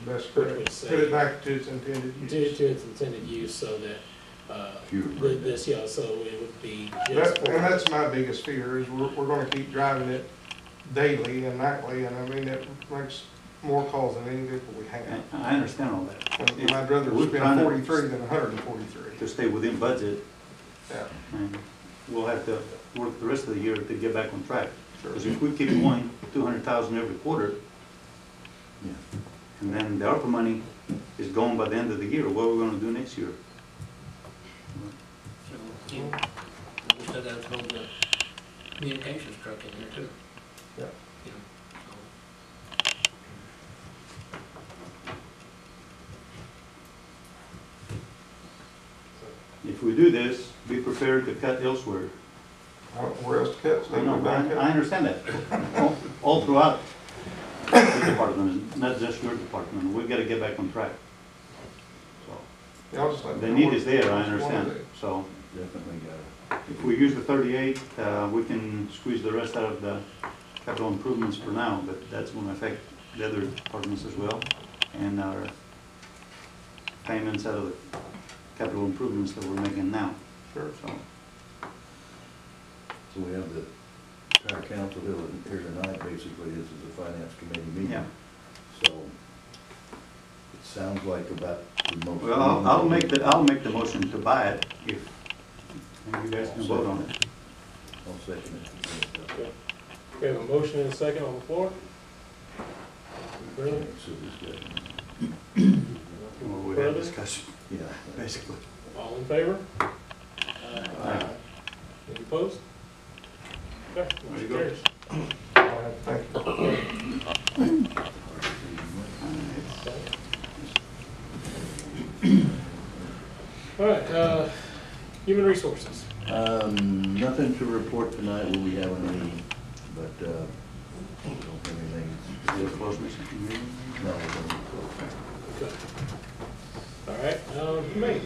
That's which correct. would say Put it back to its intended use. to its intended use, so that this, yeah, so it would be just for. And that's my biggest fear, is we're gonna keep driving it daily and nightly, and I mean, it makes more calls than any vehicle we have. I understand all that. And I'd rather We're spend trying to- 43 than 143. To stay within budget, Yeah, and we'll have to work the rest of the year to get back on track. sure. Because if we keep going 200,000 every quarter, Yeah. and then the ARPA money is gone by the end of the year, what are we gonna do next year? So, you, we still gotta throw the communications truck in there too. Yeah. You know, If we do this, be prepared to cut elsewhere. I don't know where else to cut, so I know, back I up. understand that. All throughout the department, not just your department, we've gotta get back on track. So, Yeah, I'll just let the them need work is there, I what they understand. wanna do. So, Definitely got it. if we use the 38, we can squeeze the rest out of the capital improvements for now, but that's gonna affect the other departments as well, and our payments out of the capital improvements that we're making now, Sure. so. So we have the entire council here tonight, basically, this is a finance committee meeting. Yeah. So it sounds like about the most. Well, I'll make the motion to buy it if, and you guys can vote on it. I'll second it. Okay. We have a motion and a second on the floor. Further? So discussion. Well, we had a discussion, Yeah. basically. All in favor? Aye. Any opposed? Okay, There you motion go. carries. All right, thank you. All right, human resources. Nothing to report tonight, will we have a meeting, but, don't have anything. We'll close this meeting. No, we don't. Okay. All right, me.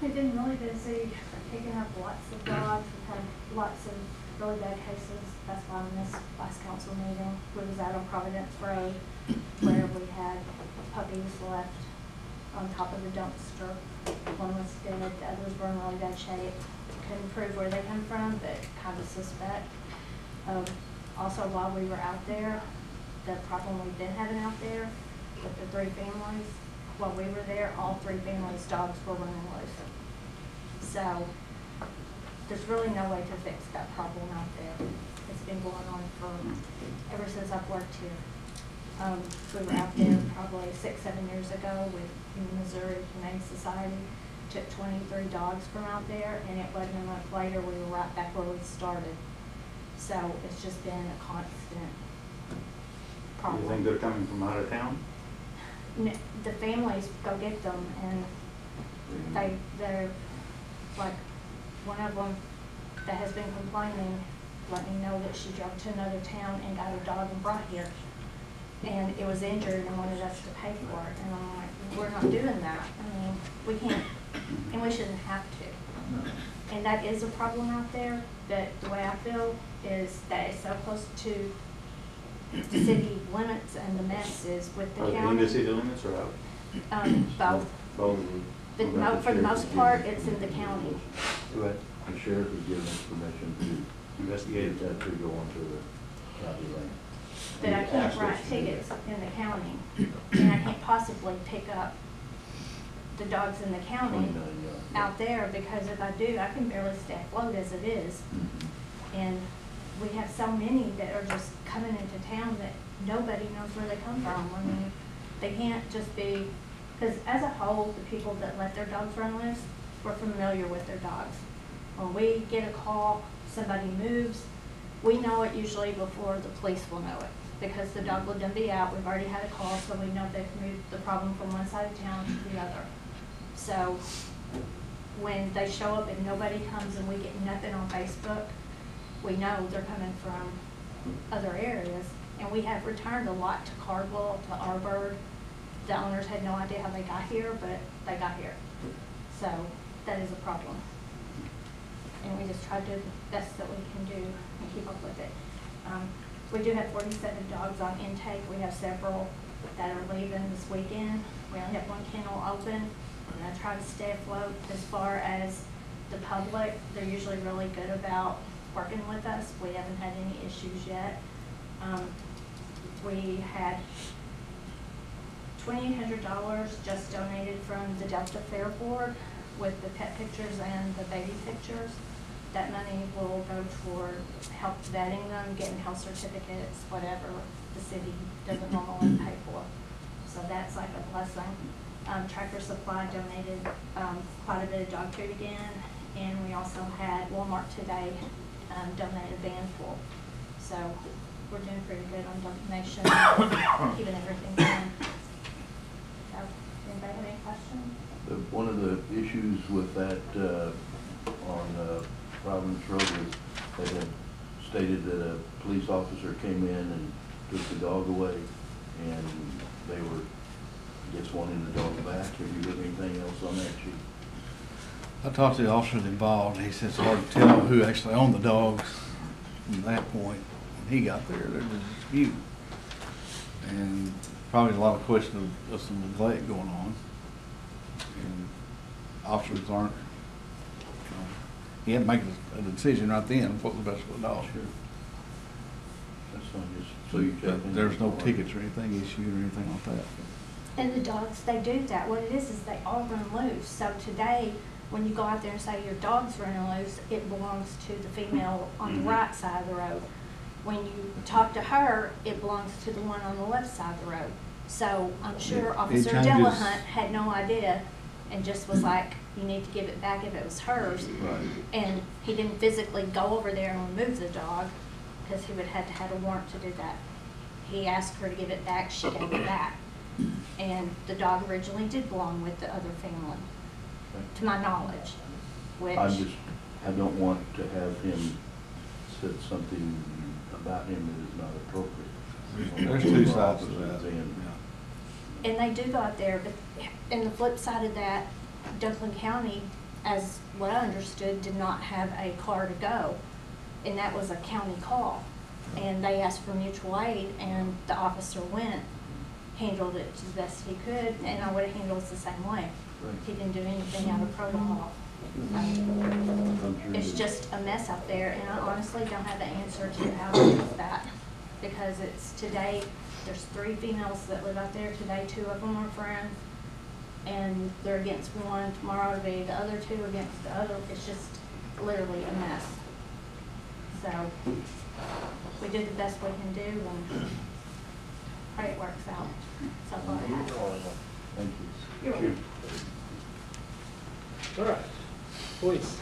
We've been really busy, picking up lots of dogs. We've had lots of really bad cases. That's why I missed last council meeting. We was out on Providence Road where we had puppies left on top of the dumpster. One was dead, the others were in really bad shape. Couldn't prove where they come from, but kind of suspect. Also, while we were out there, the problem we've been having out there with the 3 families, while we were there, all 3 families' dogs were running loose. So there's really no way to fix that problem out there. It's been going on for ever since I've worked here. We were out there probably 6-7 years ago with Missouri Humane Society. Took 23 dogs from out there, and it wasn't a month later we were right back where we started. So it's just been a constant problem. You think they're coming from out of town? The families go get them, and they're like, one of them that has been complaining let me know that she drove to another town and got her dog and brought here, and it was injured and wanted us to pay for it. And I'm like, we're not doing that. I mean, we can't, and we shouldn't have to. And that is a problem out there. But the way I feel is that it's so close to the city limits, and the mess is with the Are they in county. the city limits or out? Both. Both. But for the most part, it's in the county. Right. The sheriff has given us permission to Investigate. that to go onto the county land. But I can't write tickets in the county, and I can't possibly pick up the dogs in the county 29 yards. out there, because if I do, I can barely stay afloat as it is. And we have so many that are just coming into town that nobody knows where they come from. I mean, they can't just be, because as a whole, the people that let their dogs run loose, we're familiar with their dogs. When we get a call, somebody moves, we know it usually before the police will know it, because the dog will then be out. We've already had a call, so we know they've moved the problem from one side of town to the other. So when they show up and nobody comes and we get nothing on Facebook, we know they're coming from other areas. And we have returned a lot to Cardwell, to Arbor. The owners had no idea how they got here, but they got here. So that is a problem. and we just try to do the best that we can do and keep up with it. We do have 47 dogs on intake. We have several that are leaving this weekend. We only have one kennel open, and I try to stay afloat. As far as the public, they're usually really good about working with us. We haven't had any issues yet. We had $2,800 just donated from the Delta Fair Board with the pet pictures and the baby pictures. That money will go toward help vetting them, getting health certificates, whatever the city doesn't normally pay for. So that's like a blessing. Tractor Supply donated quite a bit of dog food again, and we also had Walmart today donate a van full. So we're doing pretty good on donation, keeping everything going. So, anybody have any questions? One of the issues with that on Providence Road is they had stated that a police officer came in and took the dog away, and they were, I guess, wanting the dog back. Have you heard anything else on that, Chief? I talked to the officers involved, and he said it's hard to tell who actually owned the dogs from that point. When he got there, there was a dispute. And probably a lot of question of some neglect going on. And officers aren't, he had to make a decision right then what was best for the dog. Sure. That's fine, just so you check in. There's no tickets or anything issued or anything like that. And the dogs, they do that. What it is they all run loose. So today, when you go out there and say your dog's running loose, it belongs to the female on the right side of the road. When you talk to her, it belongs to the one on the left side of the road. So I'm sure Officer Delahunt had no idea and just was like, you need to give it back if it was hers. Right. And he didn't physically go over there and remove the dog because he would have to have a warrant to do that. He asked her to give it back, she gave it back. And the dog originally did belong with the other family, to my knowledge, which... I don't want to have him said something about him that is not appropriate. There's two sides to that. Yeah. And they do go out there, but in the flip side of that, Dunklin County, as what I understood, did not have a car to go. And that was a county call. And they asked for mutual aid, and the officer went, handled it to the best he could, and I would have handled it the same way. Right. He didn't do anything out of protocol. It's just a mess out there, and I honestly don't have the answer to how to fix that. Because it's today, there's 3 females that live out there. Today, 2 of them are friends, and they're against one. Tomorrow it'll be the other 2 against the other. It's just literally a mess. So we do the best we can do, and pray it works out. So far. Thank you. You're welcome. All right, police.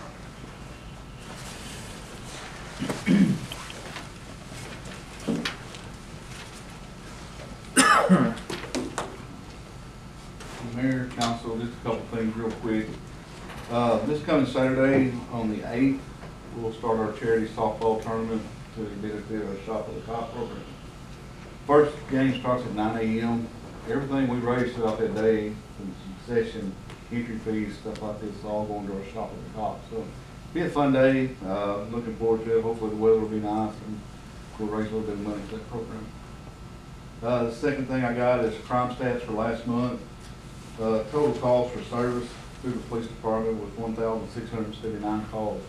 Mayor, council, just a couple things real quick. This coming Saturday on the 8th, we'll start our charity softball tournament to benefit our Shop of the Cop program. First game starts at 9 a.m. Everything we raise throughout that day, concession, entry fees, stuff like this, is all going to our Shop of the Cop. So be a fun day. Looking forward to it. Hopefully the weather will be nice and we'll raise a little bit of money for that program. The second thing I got is crime stats for last month. Total calls for service through the police department was 1,679 calls.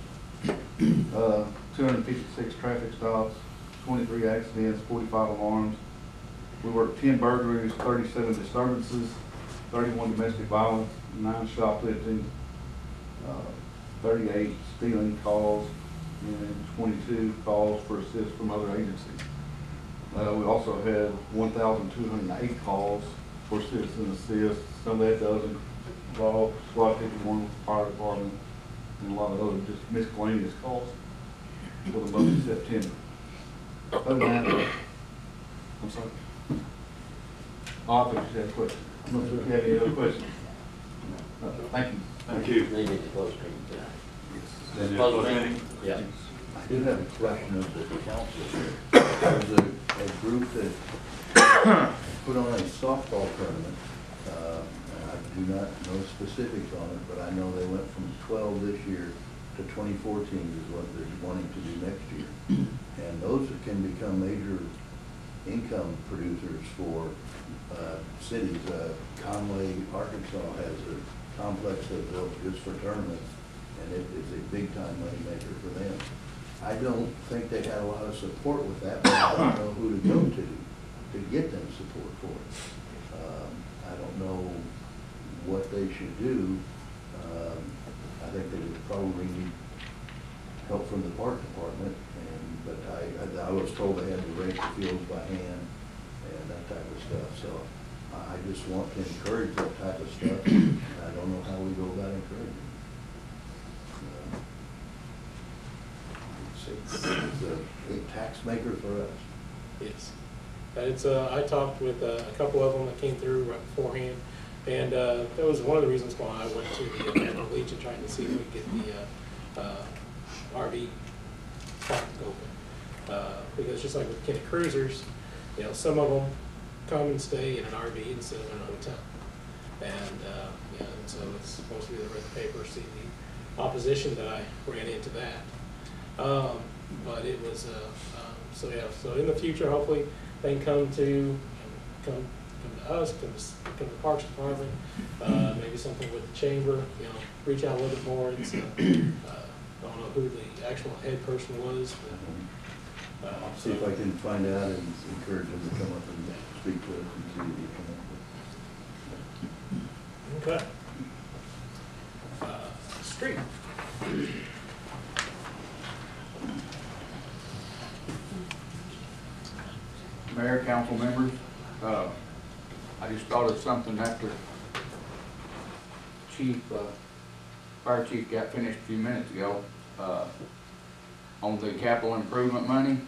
256 traffic stops, 23 accidents, 45 alarms. We worked 10 burglaries, 37 disturbances, 31 domestic violence, 9 shoplifting, 38 stealing calls, and 22 calls for assist from other agencies. We also had 1,208 calls for citizen assist. Some of that does involve Squad 51, fire department, and a lot of other just miscellaneous calls for the month of September. Other than that, I'm sorry. Oh, I thought you had a question. I'm not sure if you have any other questions. Thank you. Thank you. They need to close meeting tonight. Then Close meeting? Yeah. I do have a question of the council. There's a group that put on a softball tournament. And I do not know specifics on it, but I know they went from 12 this year to 2014 is what they're wanting to do next year. And those can become major income producers for cities. Conway, Arkansas has a complex they built just for tournaments, and it is a big time money maker for them. I don't think they had a lot of support with that, but I don't know who to go to get them support for it. I don't know what they should do. I think they would probably need help from the park department, but I was told they had to rake the fields by hand and that type of stuff. So I just want to encourage that type of stuff. I don't know how we go about encouraging it. It's a tax maker for us. Yes. It's, I talked with a couple of them that came through right beforehand, and that was one of the reasons why I went to the American Legion, trying to see if we could get the RV park open. Because just like with Kenny Cruisers, you know, some of them come and stay in an RV instead of in a hotel. And, yeah, and so it's supposed to be the red paper, see the opposition that I ran into that. But it was, so yeah, so in the future, hopefully they can come to us, come to the Parks Department, maybe something with the chamber, you know, reach out a little bit more. It's, I don't know who the actual head person was, but, I'll see if I can find out and encourage them to come up and speak to us and see what we come up with. okay. Street. Mayor, council members, I just thought of something after Fire Chief got finished a few minutes ago, on the capital improvement money.